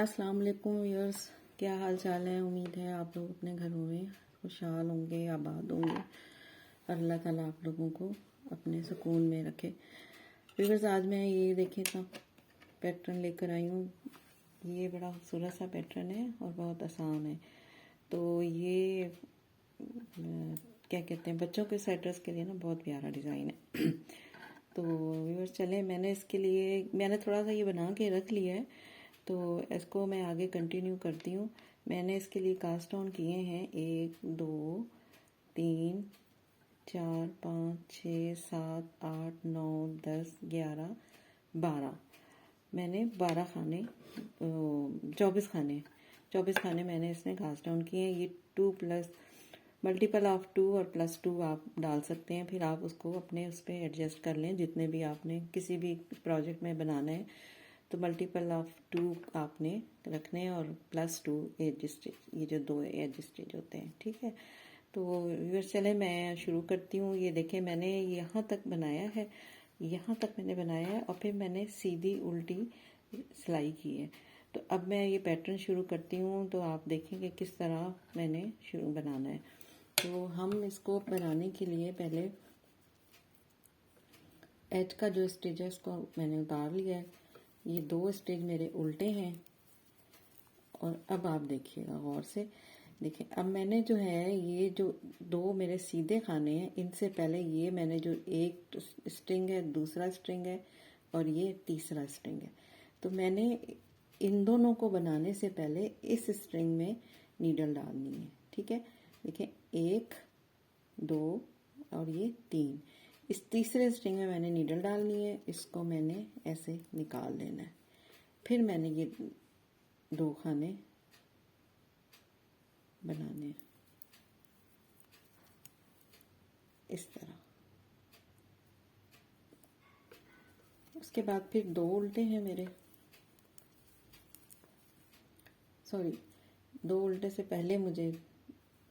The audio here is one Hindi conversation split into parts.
अस्सलाम वालेकुम व्यूअर्स, क्या हाल चाल है। उम्मीद है आप लोग अपने घरों में खुशहाल होंगे, आबाद होंगे। अल्लाह ताला आप लोगों को अपने सुकून में रखे। व्यूअर्स, आज मैं ये देखे था पैटर्न लेकर आई हूँ। ये बड़ा खूबसूरत सा पैटर्न है और बहुत आसान है। तो ये क्या कहते हैं, बच्चों के स्वेटर्स के लिए ना बहुत प्यारा डिज़ाइन है। तो व्यूअर्स चले, मैंने थोड़ा सा ये बना के रख लिया है, तो इसको मैं आगे कंटिन्यू करती हूँ। मैंने इसके लिए कास्ट ऑन किए हैं 1 2 3 4 5 6 7 8 9 10 11 12। मैंने 12 खाने 24 खाने मैंने इसमें कास्ट डाउन किए हैं। ये 2 प्लस मल्टीपल ऑफ 2 और +2 आप डाल सकते हैं। फिर आप उसको अपने उस पर एडजस्ट कर लें, जितने भी आपने किसी भी प्रोजेक्ट में बनाना है तो मल्टीपल ऑफ 2 आपने रखने हैं और +2 एज स्टिच, ये जो 2 एज स्टिच होते हैं, ठीक है। तो व्यूअर्स चले मैं शुरू करती हूँ। ये देखें, मैंने यहाँ तक बनाया है, यहाँ तक मैंने बनाया है और फिर मैंने सीधी उल्टी सिलाई की है। तो अब मैं ये पैटर्न शुरू करती हूँ, तो आप देखेंगे किस तरह मैंने शुरू बनाना है। तो हम इसको बनाने के लिए पहले एज का जो स्टिच है उसको मैंने उतार लिया है। ये 2 स्टिच मेरे उल्टे हैं और अब आप देखिएगा गौर से। देखिए, अब मैंने जो है ये जो 2 मेरे सीधे खाने हैं, इनसे पहले ये मैंने जो एक स्ट्रिंग है, दूसरा स्ट्रिंग है और ये तीसरा स्ट्रिंग है, तो मैंने इन दोनों को बनाने से पहले इस स्ट्रिंग में नीडल डालनी है, ठीक है। देखिए 1 2 और ये 3, इस तीसरे स्ट्रिंग में मैंने नीडल डालनी है, इसको मैंने ऐसे निकाल लेना है। फिर मैंने ये 2 खाने बनाने हैं इस तरह। उसके बाद फिर 2 उल्टे हैं मेरे, सॉरी 2 उल्टे से पहले मुझे,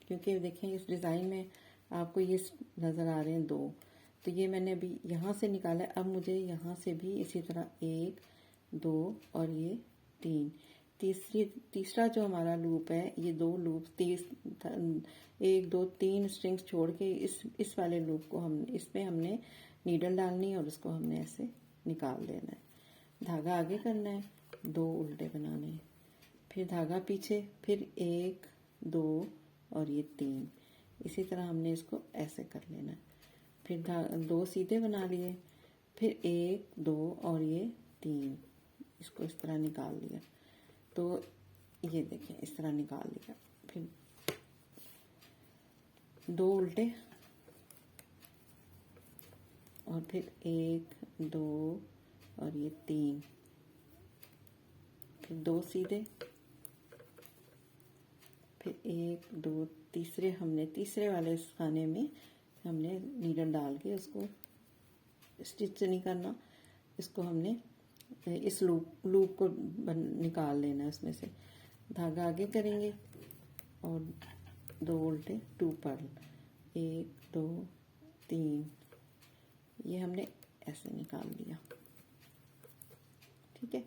क्योंकि देखें इस डिज़ाइन में आपको ये नज़र आ रहे हैं 2, तो ये मैंने अभी यहाँ से निकाला है। अब मुझे यहाँ से भी इसी तरह 1 2 और ये 3, तीसरा जो हमारा लूप है, ये 2 लूप 1 2 3 स्ट्रिंग्स छोड़ के इस वाले लूप को इसमें हमने नीडल डालनी है और उसको हमने ऐसे निकाल देना है। धागा आगे करना है, 2 उल्टे बनाने हैं, फिर धागा पीछे, फिर 1 2 और ये 3, इसी तरह हमने इसको ऐसे कर लेना है। फिर 2 सीधे बना लिए, फिर 1 2 और ये 3, इसको इस तरह निकाल लिया। तो ये देखें इस तरह निकाल लिया। फिर 2 उल्टे और फिर 1 2 और ये 3, फिर 2 सीधे, फिर 1 2, तीसरे वाले इस खाने में हमने नीडल डाल के उसको स्टिच नहीं करना, इसको हमने इस लूप को निकाल लेना है उसमें से। धागा आगे करेंगे और 2 उल्टे 2 पर्ल, 1 2 3, ये हमने ऐसे निकाल लिया, ठीक है।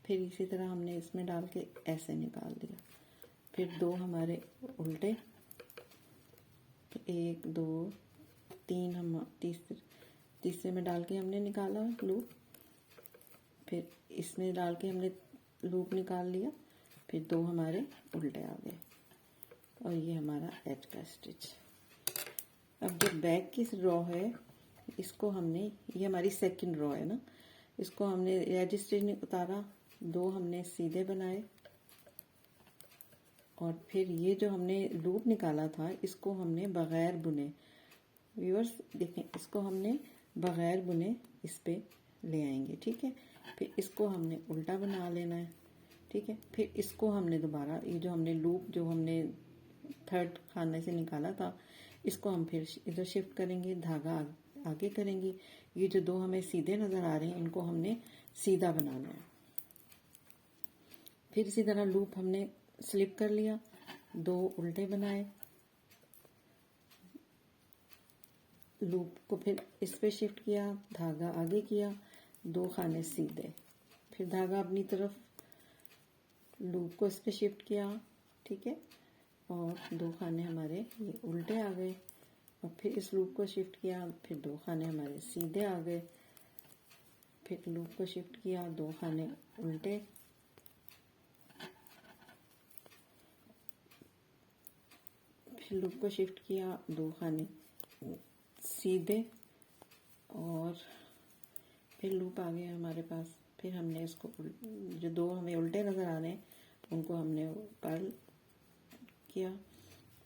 फिर इसी तरह हमने इसमें डाल के ऐसे निकाल दिया। फिर 2 हमारे उल्टे, 1 2 3 हम तीसरे में डाल के हमने निकाला लूप, फिर इसमें डाल के हमने लूप निकाल लिया, फिर 2 हमारे उल्टे आ गए और ये हमारा एज का स्टिच। अब जो बैक की रॉ है, इसको हमने, ये हमारी सेकंड रॉ है ना, इसको हमने एज स्टिच उतारा, 2 हमने सीधे बनाए और फिर ये जो हमने लूप निकाला था इसको हमने बगैर बुने, व्यूअर्स देखें, इसको हमने बगैर बुने इस पे ले आएंगे, ठीक है। फिर इसको हमने उल्टा बना लेना है, ठीक है। फिर इसको हमने दोबारा, ये जो हमने लूप जो हमने 3rd खाने से निकाला था, इसको हम फिर इधर शिफ्ट करेंगे, धागा आगे करेंगे। ये जो 2 हमें सीधे नज़र आ रहे हैं, इनको हमने सीधा बनाना है। फिर इसी तरह लूप हमने स्लिप कर लिया, 2 उल्टे बनाए, लूप को फिर इस पे शिफ्ट किया, धागा आगे किया, 2 खाने सीधे, फिर धागा अपनी तरफ लूप को इस पे शिफ्ट किया, ठीक है, और 2 खाने हमारे ये उल्टे आ गए, और फिर इस लूप को शिफ्ट किया, फिर 2 खाने हमारे सीधे आ गए, फिर लूप को शिफ्ट किया, 2 खाने उल्टे, फिर लूप को शिफ्ट किया, 2 खाने सीधे, और फिर लूप आ गया हमारे पास। फिर हमने इसको जो 2 हमें उल्टे नज़र आ रहे हैं उनको हमने पर्ल किया,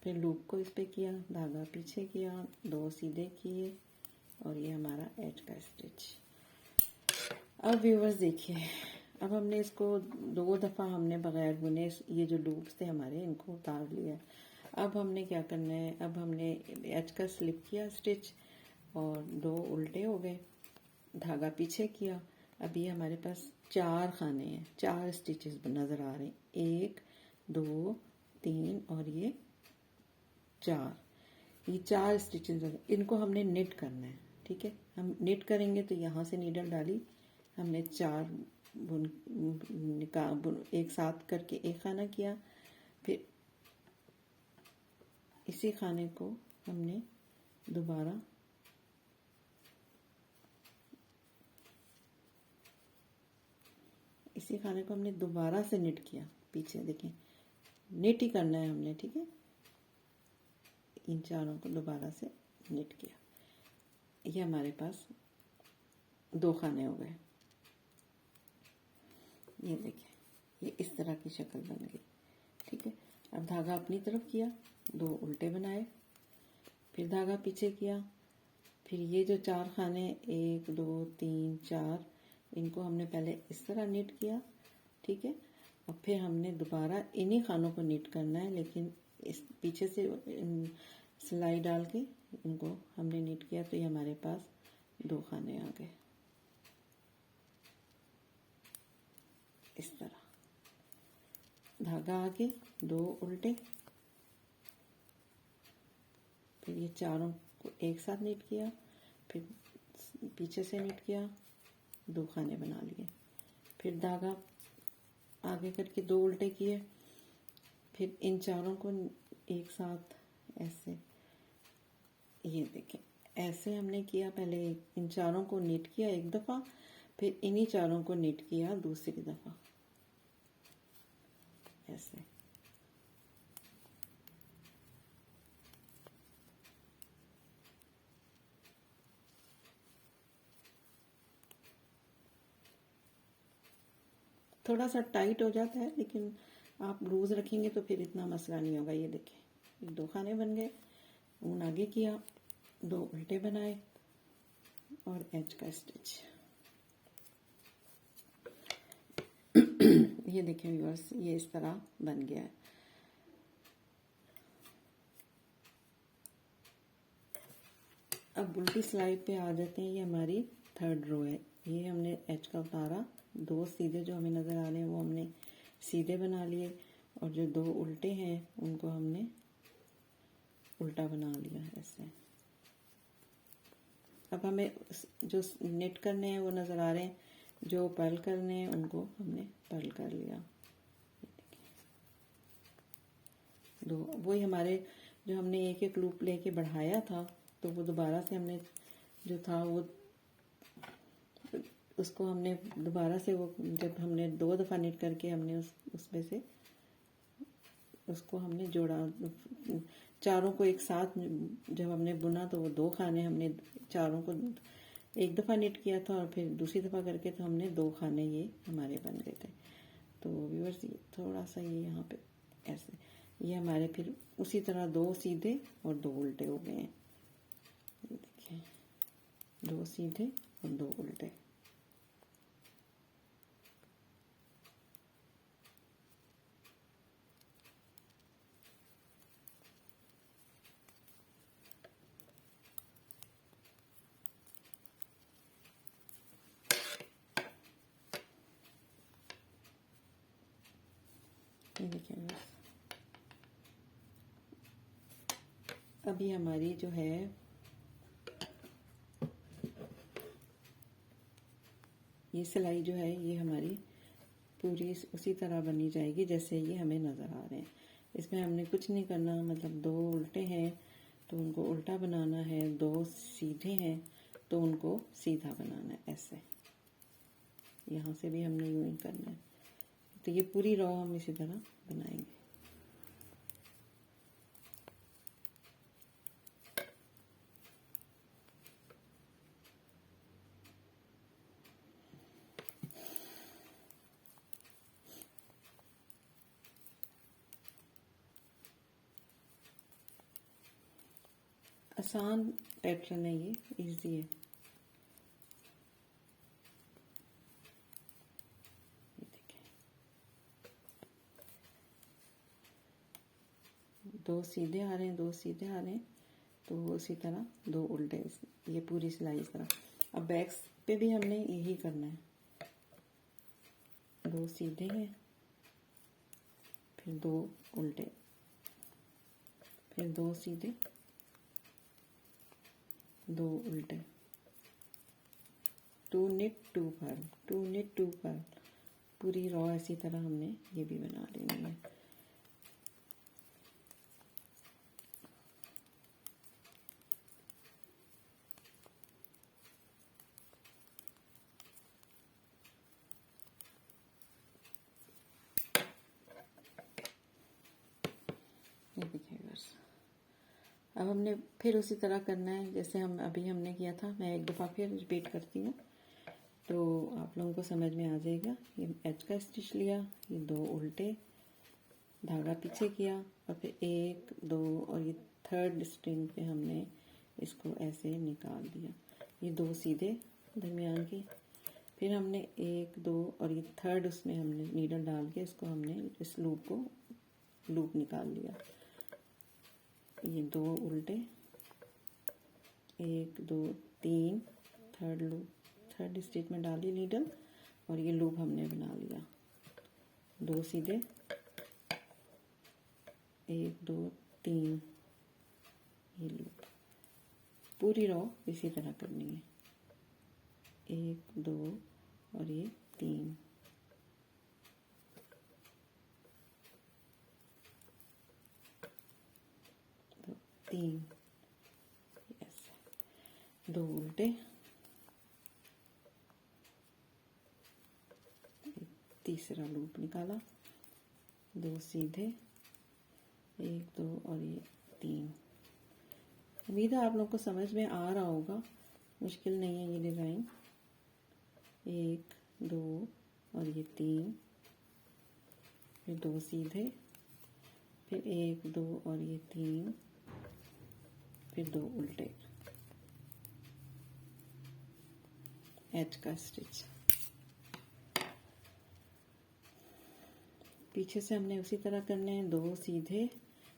फिर लूप को इस पे किया, धागा पीछे किया, 2 सीधे किए, और ये हमारा एज का स्टिच। अब व्यूवर्स देखिए, अब हमने इसको 2 दफ़ा हमने बगैर बुने ये जो लूप्स थे हमारे इनको उतार लिया। अब हमने क्या करना है, अब हमने एज का स्लिप किया स्टिच और 2 उल्टे हो गए, धागा पीछे किया। अब ये हमारे पास 4 खाने हैं, 4 स्टिचेस नज़र आ रहे हैं, 1 2 3 और ये 4, ये 4 स्टिचेस, इनको हमने निट करना है, ठीक है। हम निट करेंगे तो यहाँ से नीडल डाली, हमने 4 एक साथ करके एक खाना किया, फिर इसी खाने को हमने दोबारा से निट किया, पीछे देखें, निट ही करना है हमने, ठीक है। इन चारों को दोबारा से निट किया, ये हमारे पास 2 खाने हो गए। ये देखिए, ये इस तरह की शक्ल बन गई, ठीक है। अब धागा अपनी तरफ किया, 2 उल्टे बनाए, फिर धागा पीछे किया, फिर ये जो 4 खाने 1 2 3 4 इनको हमने पहले इस तरह नीट किया, ठीक है। और फिर हमने दोबारा इन्हीं खानों को नीट करना है, लेकिन इस पीछे से सिलाई डाल के इनको हमने नीट किया, तो ये हमारे पास 2 खाने आ गए इस तरह। धागा आगे, 2 उल्टे, फिर ये चारों को एक साथ नीट किया, फिर पीछे से नीट किया, 2 खाने बना लिए, फिर धागा आगे करके 2 उल्टे किए, फिर इन चारों को एक साथ ऐसे, ये देखें, ऐसे हमने किया। पहले इन चारों को नीट किया एक दफ़ा, फिर इन्हीं चारों को नीट किया दूसरी दफ़ा, ऐसे। थोड़ा सा टाइट हो जाता है, लेकिन आप लूज़ रखेंगे तो फिर इतना मसला नहीं होगा। ये देखें, 2 खाने बन गए, ऊन आगे किया, 2 उल्टे बनाए और एज का स्टिच। ये देखें व्यूअर्स, ये इस तरह बन गया है। अब उल्टी सिलाई पे आ जाते हैं। ये हमारी 3rd रो है, ये हमने एज का उतारा, 2 सीधे जो हमें नज़र आ रहे हैं वो हमने सीधे बना लिए, और जो 2 उल्टे हैं उनको हमने उल्टा बना लिया ऐसे। अब हमें जो नेट करने हैं वो नज़र आ रहे हैं, जो पर्ल करने हैं उनको हमने पर्ल कर लिया। दो वही हमारे जो हमने एक एक लूप लेके बढ़ाया था, तो वो दोबारा से हमने जो था वो उसको हमने दोबारा से वो जब हमने 2 दफ़ा नेट करके हमने उसमें से उसको हमने जोड़ा, चारों को एक साथ जब हमने बुना तो वो 2 खाने हमने चारों को एक दफ़ा नेट किया था, और फिर दूसरी दफ़ा करके तो हमने 2 खाने ये हमारे बन गए थे। तो व्यूअर्स थोड़ा सा ये यहाँ पे ऐसे, ये हमारे फिर उसी तरह 2 सीधे और 2 उल्टे हो गए हैं। ये देखिए, 2 सीधे और 2 उल्टे। ये देखिए बस, अभी हमारी जो है ये सिलाई जो है ये हमारी पूरी उसी तरह बनी जाएगी जैसे ये हमें नज़र आ रहे हैं। इसमें हमने कुछ नहीं करना, मतलब 2 उल्टे हैं तो उनको उल्टा बनाना है, 2 सीधे हैं तो उनको सीधा बनाना है, ऐसे। यहाँ से भी हमने यूं ही करना है। तो ये पूरी रो हम इसी तरह बनाएंगे। आसान पैटर्न है, ये इजी है। दो सीधे आ रहे हैं, 2 सीधे आ रहे हैं, तो उसी तरह 2 उल्टे, ये पूरी सिलाई इस तरह। अब बैक्स पे भी हमने यही करना है, 2 सीधे हैं, फिर 2 उल्टे, फिर 2 सीधे, 2 उल्टे, 2 निट 2 पर्ल, 2 निट 2 पर्ल। पूरी रो इसी तरह हमने ये भी बना लेनी है। ये देखिए बस। अब हमने फिर उसी तरह करना है जैसे हमने किया था। मैं एक दफ़ा फिर रिपीट करती हूँ तो आप लोगों को समझ में आ जाएगा। ये एच का स्टिच लिया, ये 2 उल्टे, धागा पीछे किया और फिर 1 2 और ये 3rd स्ट्रिंग पे हमने इसको ऐसे निकाल दिया। ये 2 सीधे दरमियान के, फिर हमने 1 2 और ये 3rd उसमें हमने नीडल डाल के इसको हमने इस लूप निकाल लिया। ये 2 उल्टे, 1 2 3, 3rd स्टिच में डाली नीडल और ये लूप हमने बना लिया। 2 सीधे, 1 2 3, ये लूप। पूरी रो इसी तरह करनी है, 1 2 और ये 3। तो 3, यस, 2 उल्टे, तीसरा लूप निकाला, 2 सीधे, 1 2 और ये 3। उम्मीद है आप लोग को समझ में आ रहा होगा, मुश्किल नहीं है ये डिज़ाइन। 1 2 और ये 3, फिर 2 सीधे, फिर 1 2 और ये 3, फिर 2 उल्टे, एच का स्टिच। पीछे से हमने उसी तरह करने हैं, 2 सीधे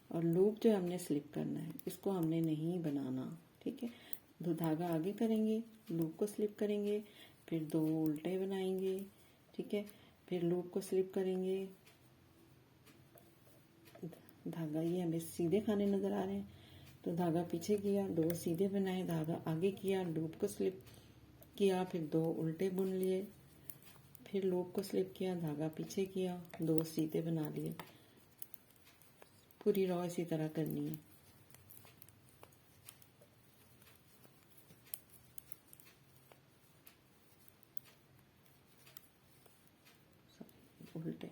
और लूप जो हमने स्लिप करना है इसको हमने नहीं बनाना, ठीक है। 2 धागा आगे करेंगे, लूप को स्लिप करेंगे, फिर 2 उल्टे बनाएंगे, ठीक है, फिर लूप को स्लिप करेंगे। धागा ये हमें सीधे खाने नज़र आ रहे हैं तो धागा पीछे किया, 2 सीधे बनाए, धागा आगे किया, लूप को स्लिप किया, फिर 2 उल्टे बुन लिए, फिर लूप को स्लिप किया, धागा पीछे किया, 2 सीधे बना लिए। पूरी रो इसी तरह करनी है। उल्टे,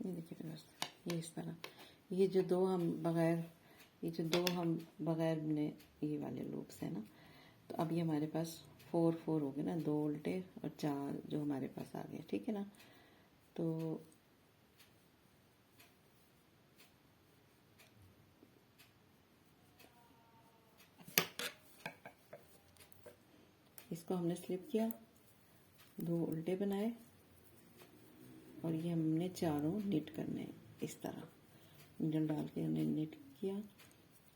ये देखिए बस, ये इस तरह। ये जो दो हम बगैर ने ये वाले लूप्स हैं ना, तो अब ये हमारे पास 4 4 हो गए ना, 2 उल्टे और 4 जो हमारे पास आ गए, ठीक है ना। तो इसको हमने स्लिप किया, 2 उल्टे बनाए और ये हमने चारों निट करने हैं। इस तरह नीडल डाल के हमने निट किया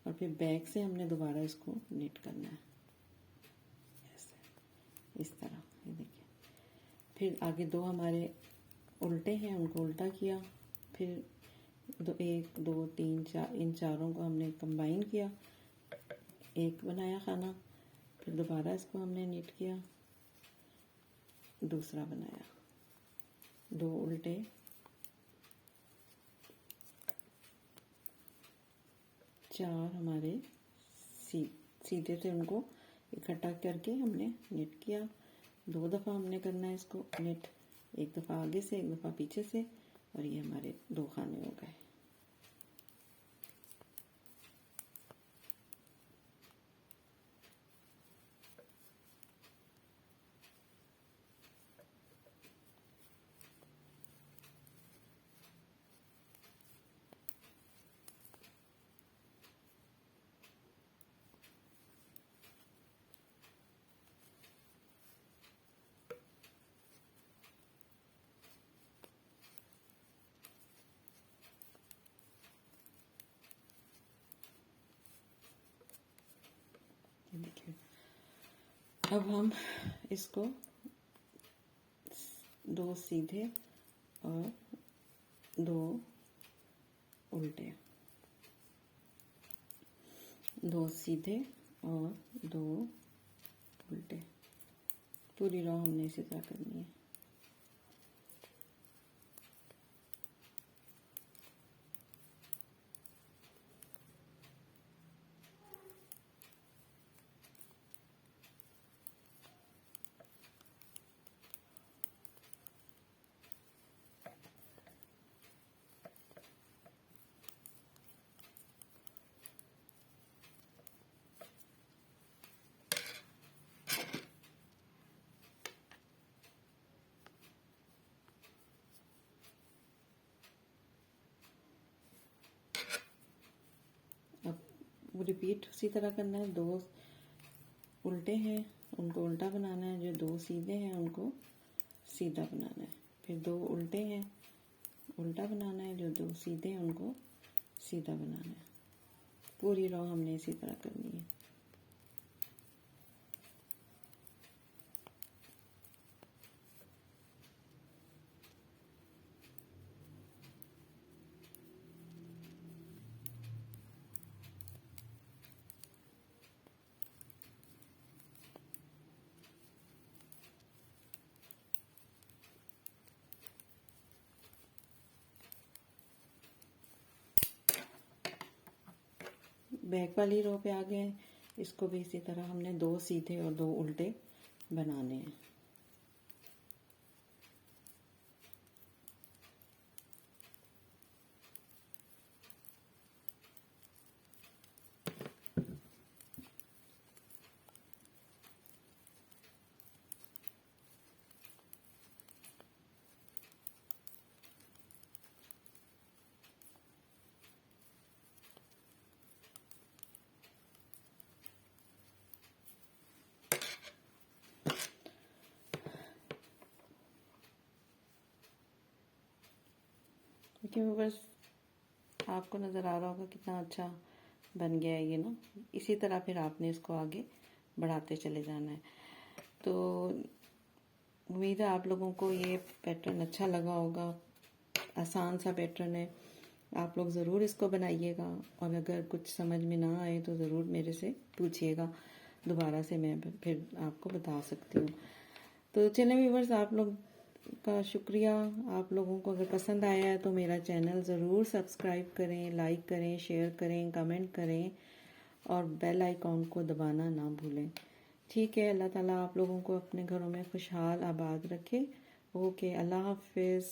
और फिर बैक से हमने दोबारा इसको निट करना है ऐसे, इस तरह। ये देखिए, फिर आगे दो हमारे उल्टे हैं, उनको उल्टा किया, फिर दो, 1 2 3 4, इन चारों को हमने कंबाइन किया, एक बनाया खाना, फिर दोबारा इसको हमने निट किया, दूसरा बनाया, दो उल्टे, चार हमारे सीधे थे, उनको इकट्ठा करके हमने निट किया। 2 दफ़ा हमने करना है इसको निट, एक दफ़ा आगे से, एक दफ़ा पीछे से, और ये हमारे 2 खाने हो गए। देखिए, अब हम इसको 2 सीधे और 2 उल्टे, 2 सीधे और 2 उल्टे, पूरी रो हमने इसी तरह करनी है। अब रिपीट उसी तरह करना है। 2 उल्टे हैं, उनको उल्टा बनाना है, जो 2 सीधे हैं उनको सीधा बनाना है, फिर 2 उल्टे हैं, उल्टा बनाना है, जो 2 सीधे हैं उनको सीधा बनाना है। पूरी रो हमने इसी तरह करनी है। बैक वाली रो पे आ गए, इसको भी इसी तरह हमने 2 सीधे और 2 उल्टे बनाने हैं। देखिए बस आपको नज़र आ रहा होगा कितना अच्छा बन गया है ये ना। इसी तरह फिर आपने इसको आगे बढ़ाते चले जाना है। तो उम्मीद है आप लोगों को ये पैटर्न अच्छा लगा होगा। आसान सा पैटर्न है, आप लोग ज़रूर इसको बनाइएगा, और अगर कुछ समझ में ना आए तो ज़रूर मेरे से पूछिएगा, दोबारा से मैं फिर आपको बता सकती हूँ। तो चलिए व्यूअर्स, आप लोग का शुक्रिया। आप लोगों को अगर पसंद आया है तो मेरा चैनल ज़रूर सब्सक्राइब करें, लाइक करें, शेयर करें, कमेंट करें, और बेल आइकॉन को दबाना ना भूलें। ठीक है, अल्लाह ताला आप लोगों को अपने घरों में खुशहाल आबाद रखे। ओके, अल्लाह हाफिज़।